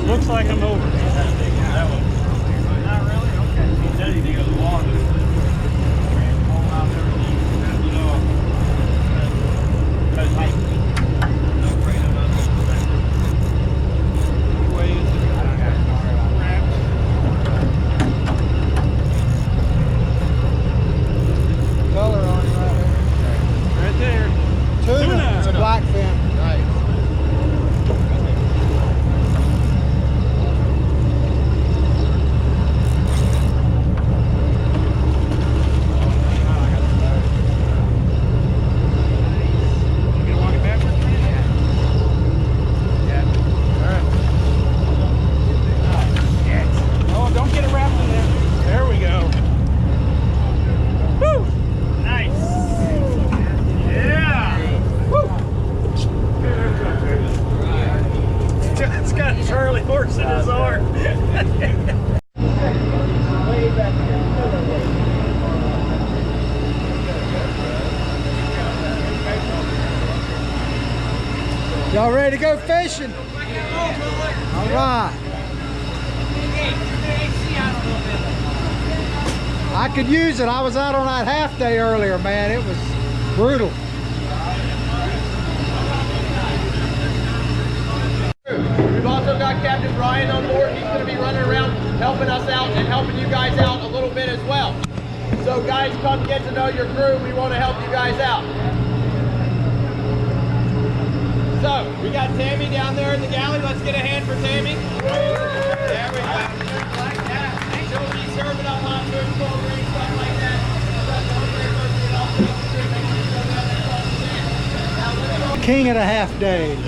Looks like I'm over. That one. Not really? Okay. He said he didn't go to the water. Color on it Right there. Tuna. It's a blackfin. Nice. Y'all ready to go fishing? All right. I could use it. I was out on that half day earlier, man. It was brutal. We've also got Captain Brian on board. He's going to be running around helping us out and helping you guys out a little bit as well. So guys, come get to know your crew. We want to help you guys out. So, we got Tammy down there in the galley. Let's get a hand for Tammy. There we go. She'll be serving up hot food, cold drinks, stuff like that. King of the half days.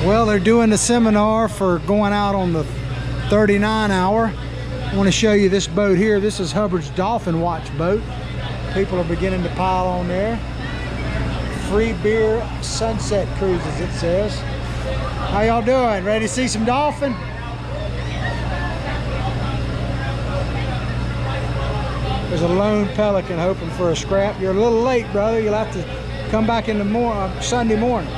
Well, they're doing the seminar for going out on the 39 hour. I want to show you this boat here. This is Hubbard's Dolphin watch boat. People are beginning to pile on there. Free beer sunset cruises, it says. How y'all doing? Ready to see some dolphin? There's a lone pelican hoping for a scrap. You're a little late, brother. You'll have to come back in the Sunday morning.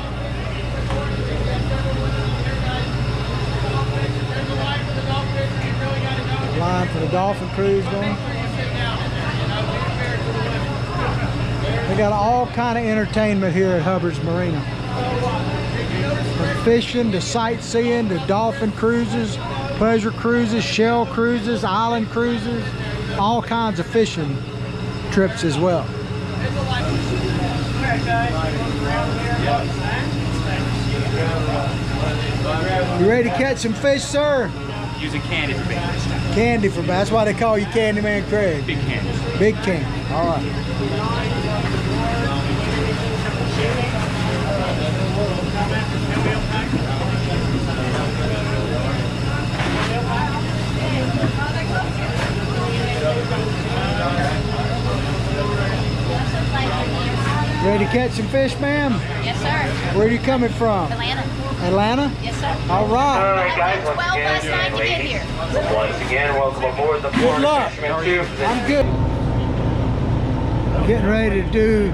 Line for the dolphin cruise going. They got all kind of entertainment here at Hubbard's Marina. From fishing to sightseeing to dolphin cruises, pleasure cruises, shell cruises, island cruises, all kinds of fishing trips as well. You ready to catch some fish, sir? Using candy for bait this time. Candy for bait. That's why they call you Candyman Craig. Big candy. Big candy. All right. Ready to catch some fish, ma'am? Yes, sir. Where are you coming from? Atlanta. Atlanta? Yes, sir. All right. All right, guys. 12 last night to get here. Once again, welcome aboard the Good luck. Fisherman 2. I'm good. Getting ready to do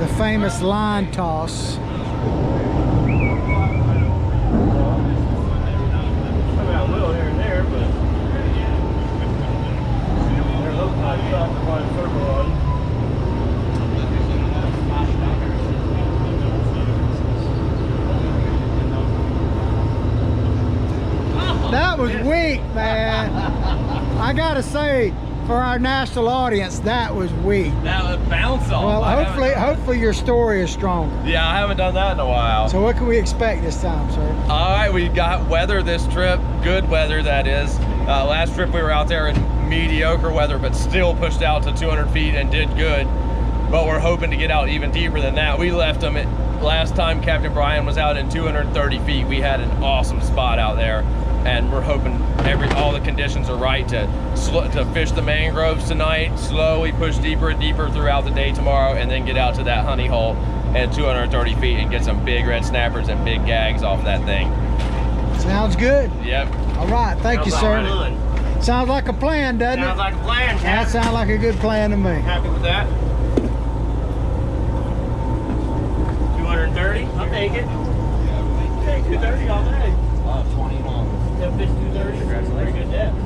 the famous line toss. That was weak, man. I gotta say, for our national audience, that was weak. That would bounce off. Well, hopefully your story is stronger. Yeah, I haven't done that in a while. So what can we expect this time, sir? All right, we got weather this trip. Good weather, that is. Last trip we were out there in mediocre weather, but still pushed out to 200 feet and did good. But we're hoping to get out even deeper than that. We left them last time Captain Brian was out in 230 feet. We had an awesome spot out there. And we're hoping all the conditions are right to fish the mangroves tonight, slowly push deeper and deeper throughout the day tomorrow, and then get out to that honey hole at 230 feet and get some big red snappers and big gags off that thing. Sounds good. Yep. All right, thank you, sir. Right. Sounds like a plan, doesn't it? Sounds like a plan, That Captain. sounds like a good plan to me. Happy with that? 230? Okay, take it. Take 230 all day. 20 long. Yeah, fish 230. Congratulations. Very good depth.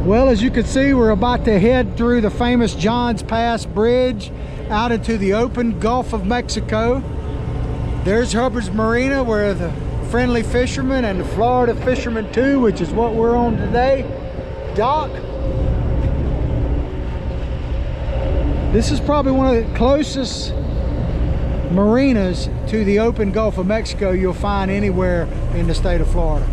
Well, as you can see, we're about to head through the famous Johns Pass Bridge out into the open Gulf of Mexico. There's Hubbard's Marina, where the friendly fishermen and the Florida fishermen too, which is what we're on today, dock. This is probably one of the closest marinas to the open Gulf of Mexico you'll find anywhere in the state of Florida.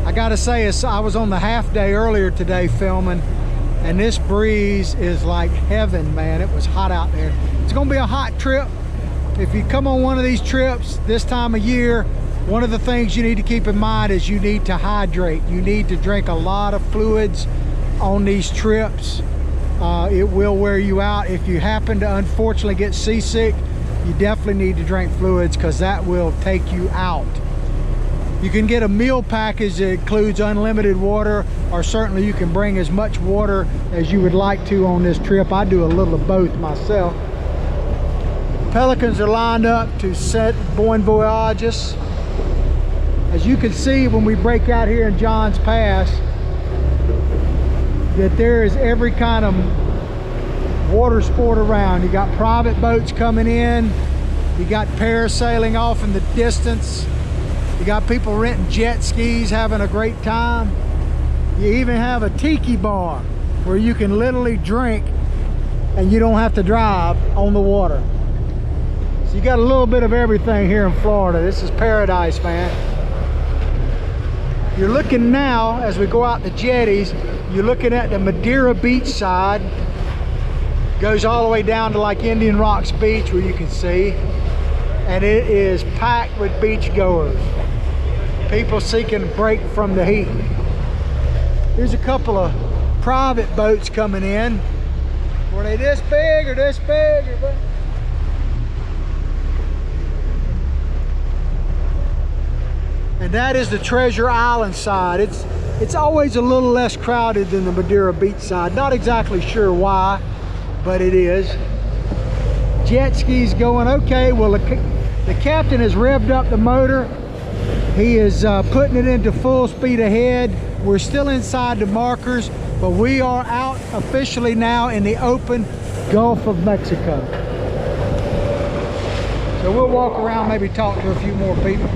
I gotta say, I was on the half day earlier today filming, and this breeze is like heaven, man. It was hot out there. It's gonna be a hot trip. If you come on one of these trips this time of year, one of the things you need to keep in mind is you need to hydrate. You need to drink a lot of fluids on these trips. It will wear you out. If you happen to unfortunately get seasick, you definitely need to drink fluids, because that will take you out. You can get a meal package that includes unlimited water, or certainly you can bring as much water as you would like to on this trip. I do a little of both myself. Pelicans are lined up to set bon voyages. As you can see when we break out here in Johns Pass, that there is every kind of water sport around. You got private boats coming in, you got parasailing off in the distance, you got people renting jet skis, having a great time. You even have a tiki bar where you can literally drink and you don't have to drive on the water. So you got a little bit of everything here in Florida. This is paradise, man. You're looking now, as we go out the jetties, you're looking at the Madeira beach side. Goes all the way down to like Indian Rocks Beach, where you can see. And it is packed with beach goers. People seeking a break from the heat. Here's a couple of private boats coming in. Were they this big or this big? Or and that is the Treasure Island side. It's always a little less crowded than the Madeira beach side. Not exactly sure why, but it is. Jet skis going. Okay, well the captain has revved up the motor. He is putting it into full speed ahead. We're still inside the markers, but we are out officially now in the open Gulf of Mexico. So we'll walk around, maybe talk to a few more people.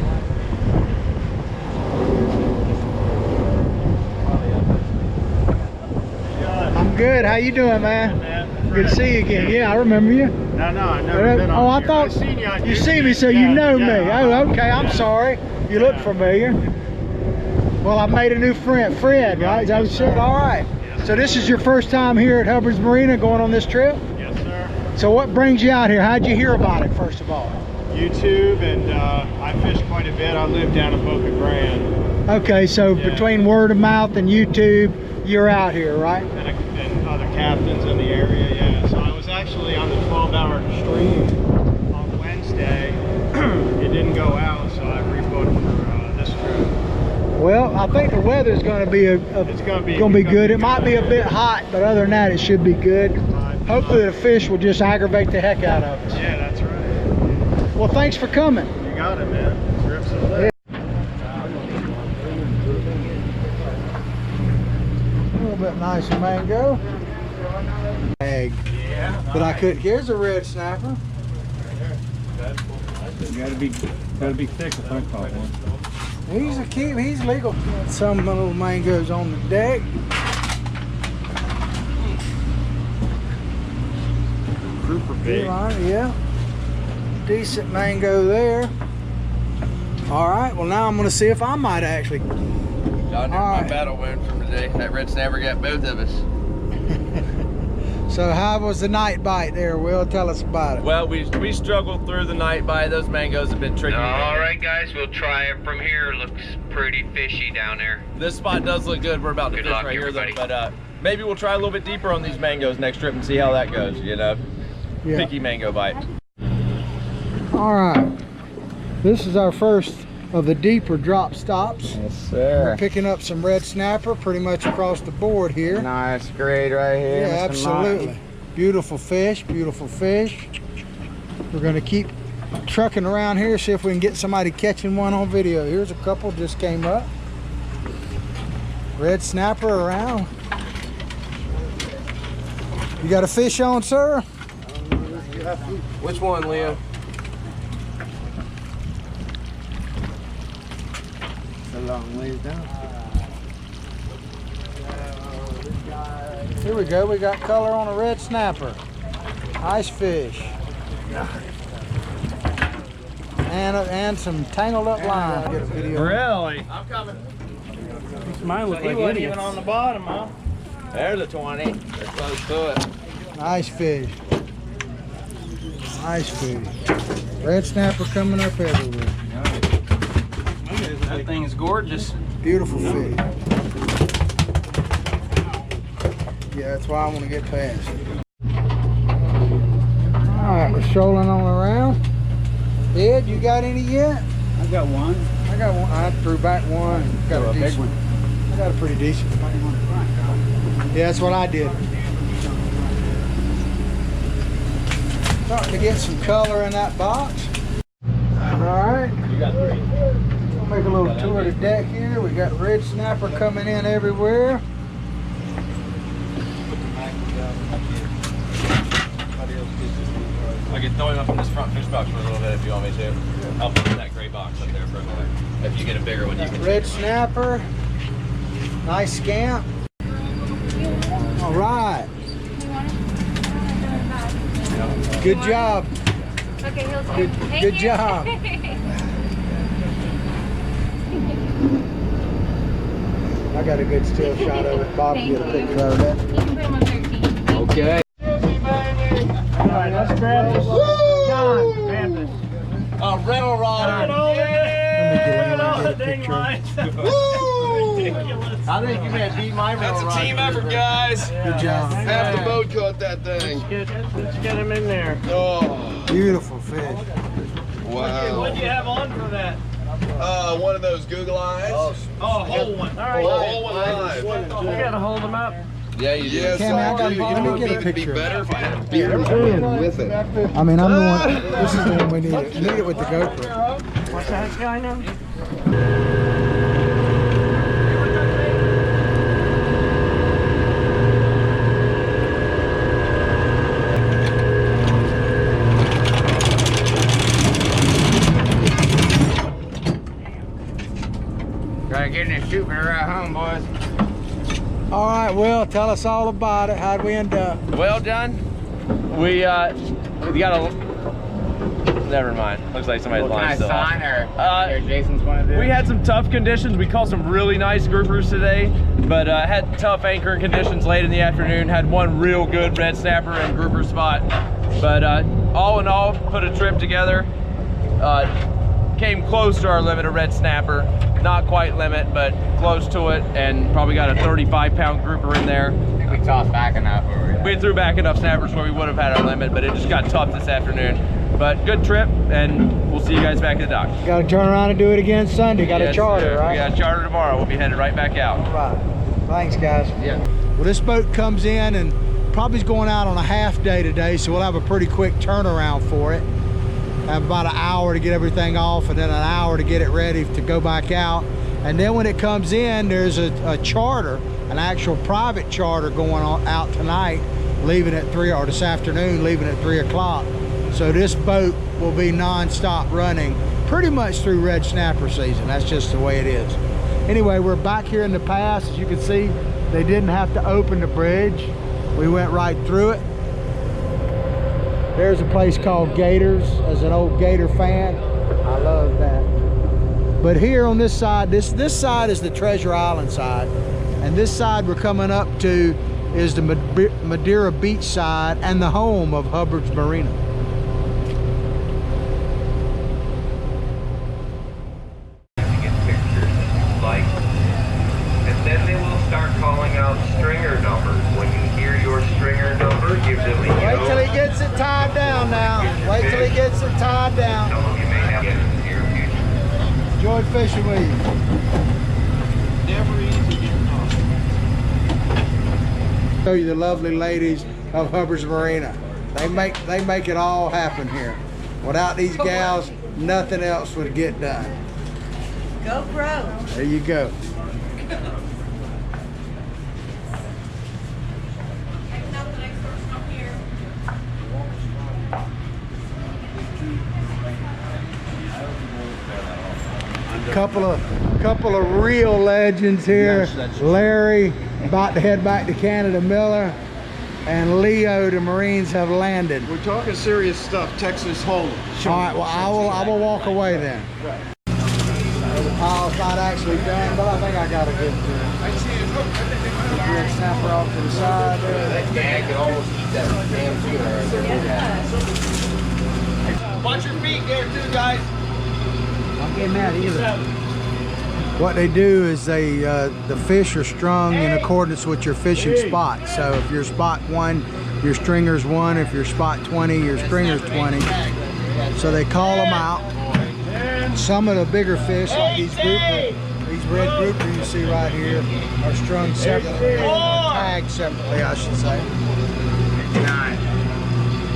I'm good. How you doing, man? Good to see you again. Yeah, I remember you. No, I never been on Oh, I here. thought I've seen you on you YouTube. see me, so you know me. Oh, okay. I'm sorry. You look familiar. Well, I've made a new friend, Fred, right? Is that what you said? All right. So this is your first time here at Hubbard's Marina, going on this trip? Yes, sir. So what brings you out here? How'd you hear about it, first of all? YouTube, and I fish quite a bit. I live down in Boca Grande. Okay, so Yeah. between word of mouth and YouTube, you're out here, right? And other captains in the area, yeah. So I was actually on the 12-hour stream on Wednesday. It didn't go out, so I rebooked for this trip. Well, I think the weather's going to be It's gonna good. be good. It might be a bit hot, but other than that, it should be good. Hopefully the fish will just aggravate the heck out of us. Yeah, that's right. Well, thanks for coming. You got it, man. Trips are lit. A little bit nicer mango. Egg. Yeah. But I couldn't. Here's a red snapper. You gotta be thick if I caught one. He's legal. Some little mangoes on the deck. Grouper bait. Yeah. Decent mango there. All right. Well, now I'm going to see if I might actually. John, here's my Alright. battle wound from today. That red snapper got both of us. So how was the night bite there, Will? Tell us about it. Well, we struggled through the night by. Those mangoes have been tricky. All right, guys, we'll try it from here. Looks pretty fishy down there. This spot does look good. We're about to Good fish luck, right here, everybody. though. But maybe we'll try a little bit deeper on these mangoes next trip and see how that goes. You know, Yeah. picky mango bite. All right. This is our first of the deeper drop stops. Yes, We're sir. picking up some red snapper pretty much across the board here. Nice grade right here. Yeah, Mr. absolutely. Mike. Beautiful fish, beautiful fish. We're gonna keep trucking around here, see if we can get somebody catching one on video. Here's a couple just came up. Red snapper around. You got a fish on, sir? Which one, Leo? It's a long ways down. Here we go, we got color on a red snapper. Nice fish. And some tangled up line. Get a video. Really? I'm coming. Mine look like wasn't even on the bottom, huh? There's a 20. They're close to it. Nice fish. Nice fish. Red snapper coming up everywhere. That thing is gorgeous. Beautiful fish. Yeah, that's why I want to get past it. Alright, we're strolling on around. Ed, you got any yet? I got one. I got one. I threw back one. Got a big decent one. I got a pretty decent one. Yeah, that's what I did. Starting to get some color in that box. Alright. You got 3. We'll make a little tour of the deck here. We got red snapper coming in everywhere. I can throw him up in this front fish box for a little bit if you want me to. I'll put him in that gray box up there for a minute. If you get a bigger one, you can. Red snapper. Nice scamp. All right. Good job. Okay, he'll take it. Good job. I got a good still shot of it. Bob, get a picture of that. You can put him on 13. Okay. All right, let's grab this. John, grab this. A rental rod. Dang lines. I think you may beat my rental rod. That's a team effort, guys. Good job. Half the boat caught that thing. Let's get him in there. Oh, Beautiful fish. wow. What do you have on for that? One of those Google eyes. Oh, a whole one. All right. Whole one live. You gotta hold them up. Yeah, you do. Yes, Cammy, I I gotta do. You let me know what get a would be picture. better if you had a beer can with it. I mean, I'm the one. This is the one we need. Need it with the GoPro. What's that guy now? Gotta get in and shoot me right home, boys. All right, Will, tell us all about it. How'd we end up? Well done. We got a. Never mind. Looks like somebody's Can I line still off. sign or Jason's one of them? We had some tough conditions. We caught some really nice groupers today, but had tough anchoring conditions late in the afternoon. Had one real good red snapper and grouper spot. But all in all, put a trip together. Came close to our limit of red snapper. Not quite limit, but close to it, and probably got a 35-pound grouper in there. I think we tossed back enough over We threw back enough snappers where we would have had our limit, but it just got tough this afternoon. But good trip, and we'll see you guys back at the dock. Got to turn around and do it again Sunday. Got a Yes, charter, sir. right? We got a charter tomorrow. We'll be headed right back out. All right. Thanks, guys. Yeah. Well, this boat comes in and probably is going out on a half day today, so we'll have a pretty quick turnaround for it. Have about an hour to get everything off, and then an hour to get it ready to go back out. And then when it comes in, there's a charter, an actual private charter going on out tonight, leaving at 3, or this afternoon, leaving at 3 o'clock. So this boat will be non-stop running pretty much through red snapper season. That's just the way it is. Anyway, we're back here in the pass. As you can see, they didn't have to open the bridge. We went right through it. There's a place called Gators. As an old Gator fan, I love that. But here on this side, this side is the Treasure Island side, and this side we're coming up to is the Madeira Beach side and the home of Hubbard's Marina. Get pictures like, and then they will start calling out stringer numbers. When you hear your stringer number, give them a Wait till he gets it tied down now. Wait till he gets it tied down. Some of you may have it in your future. Enjoyed fishing with you. Never easy getting off. Show you the lovely ladies of Hubbard's Marina. They make it all happen here. Without these gals, nothing else would get done. Go pro. There you go. Couple of real legends here. Yes, Larry about to head back to Canada, Miller, and Leo, the Marines have landed. We're talking serious stuff. Texas Hold'em. All right, well I will walk away then. The pile's not actually done, but I think I got a good snapper off to the side there. That gag could almost eat that damn tuna. Watch your feet there too, guys. I'm getting that either. What they do is they the fish are strung in accordance with your fishing spot. So if you're spot 1, your stringer's 1. If you're spot 20, your stringer's 20. So they call them out. Some of the bigger fish, like these grouper, these red grouper you see right here, are strung separately, or tagged separately, I should say.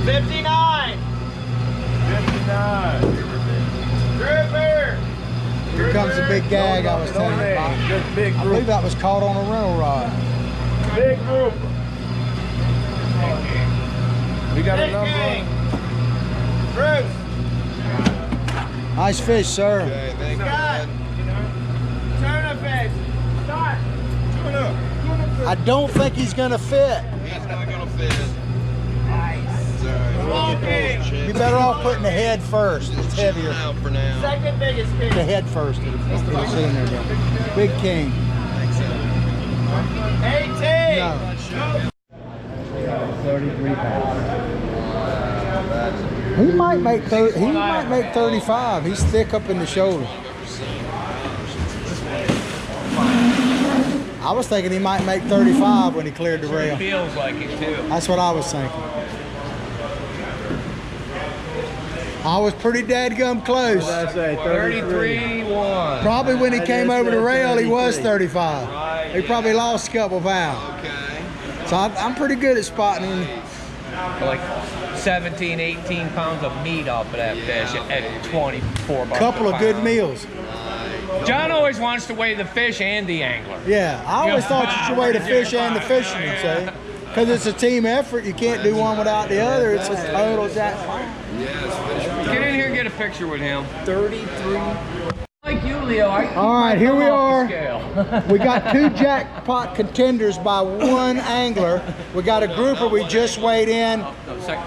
59. 59. Grouper. Here comes the big gag I was telling you about. Just big I believe that was caught on a rental rod. Big group. We got a Big number. gang. Bruce. Nice fish, sir. Okay, thank you, Scott. man. Tuna fish. Start. Tuna. I don't think he's gonna fit. He's not gonna fit. Smoking. You're better off putting the head first. It's heavier. Out for now. Second biggest fish. The head first. It'll see in there then. Big king. 18. No. 33 pounds. He might make 35. He's thick up in the shoulder. I was thinking he might make 35 when he cleared the rail. Feels like it too. That's what I was thinking. I was pretty dadgum close. I say 33. 33-1. Probably when he came over the rail, he was 35. Right, He probably lost a couple pounds. Okay. So I'm pretty good at spotting him. Like 17, 18 pounds of meat off of that fish at 24 bucks. Couple a of good pound. meals. John always wants to weigh the fish and the angler. Yeah, I always thought you should weigh the fish and the fisherman, see? Because it's a team effort. You can't do one without the other. It's a total jackpot. Get in here and get a picture with him. 33. Like you, Leo. All right, here we are. Scale. We got 2 jackpot contenders by 1 angler. We got a grouper we just weighed in. No,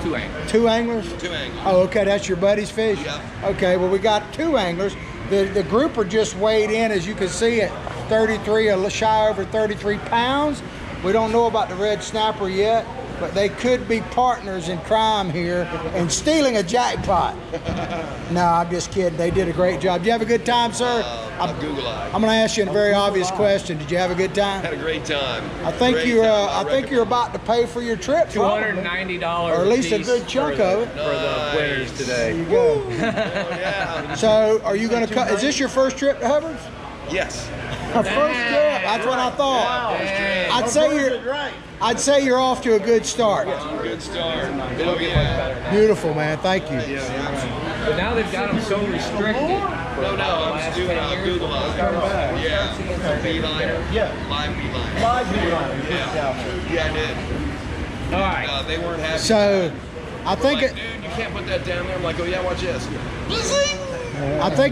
2 anglers. 2 anglers? 2 anglers. Oh, okay, that's your buddy's fish? Yep. Okay, well, we got 2 anglers. The grouper just weighed in, as you can see, at 33, a shy over 33 pounds. We don't know about the red snapper yet, but they could be partners in crime here and stealing a jackpot. No, I'm just kidding. They did a great job. Did you have a good time, sir? I'm Google-eyed. I'm going to ask you a very obvious question. Did you have a good time? Had a great time. I think Great you're. time. I think you're about to pay for your trip. probably. $290 Or at least a piece good chunk for the, of it. for the winners There today. you go. Yeah. So, are you going to cut? Is this your first trip to Hubbard's? Yes. First trip. That's what I thought. Dang. I'd say you're off to a good start. Good start. Oh, yeah. Beautiful, man. Thank you. But now they've got them so restricted. No, I'm just doing Google Eyes. Yeah. V-liner. Yeah. Live V-liner. Live V-liner. Yeah, I did. All right. They weren't happy. So, I think Like, dude, you can't put that down there. I'm like, oh yeah, watch this.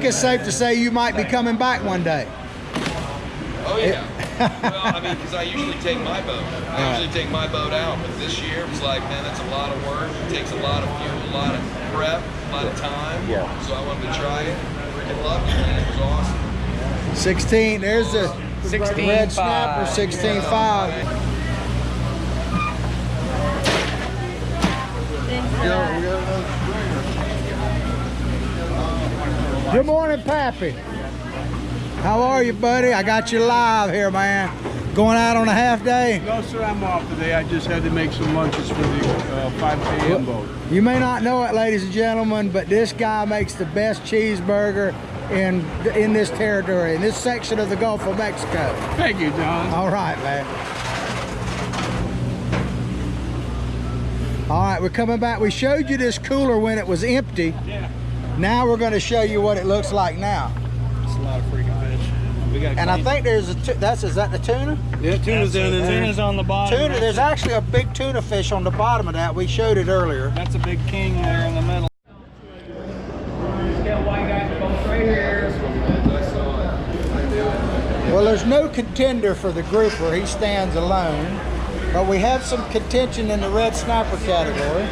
it's safe to say you might be coming back one day. Oh yeah. Well, I mean, because I usually take my boat. I usually take my boat out, but this year it was like, man, that's a lot of work. It takes a lot of fuel, a lot of prep, a lot of time. Yeah. So I wanted to try it. Freaking loved it, man. It was awesome. 16. There's the 16.5. red snapper. 16.5. Good morning, Pappy. How are you, buddy? I got you live here, man. Going out on a half day? No, sir, I'm off today. I just had to make some lunches for the 5 a.m. boat. You may not know it, ladies and gentlemen, but this guy makes the best cheeseburger in this territory, in this section of the Gulf of Mexico. Thank you, John. All right, man. All right, we're coming back. We showed you this cooler when it was empty. Yeah. Now we're going to show you what it looks like now. It's a lot of freaking fish. We got. And I think there's a is that the tuna? Yeah, tuna's down in there. Tuna's on the bottom. Tuna. There's actually a big tuna fish on the bottom of that. We showed it earlier. That's a big king there in the middle. Well, there's no contender for the grouper. He stands alone. But we have some contention in the red snapper category.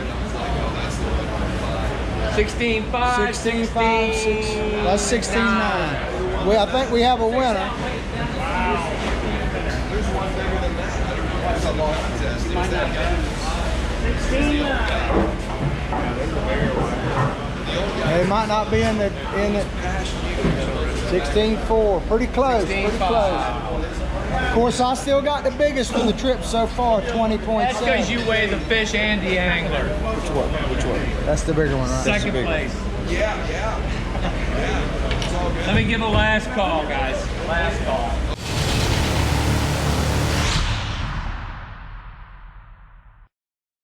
16.5, 16.5, that's 16.9. I think we have a winner. It might not be in the 16.4. Pretty close. Pretty close. Of course, I still got the biggest for the trip so far, 20.7. That's because you weigh the fish and the angler. Which one? Which one? That's the bigger one, right? Second place. Yeah. Let me give a last call, guys. Last call.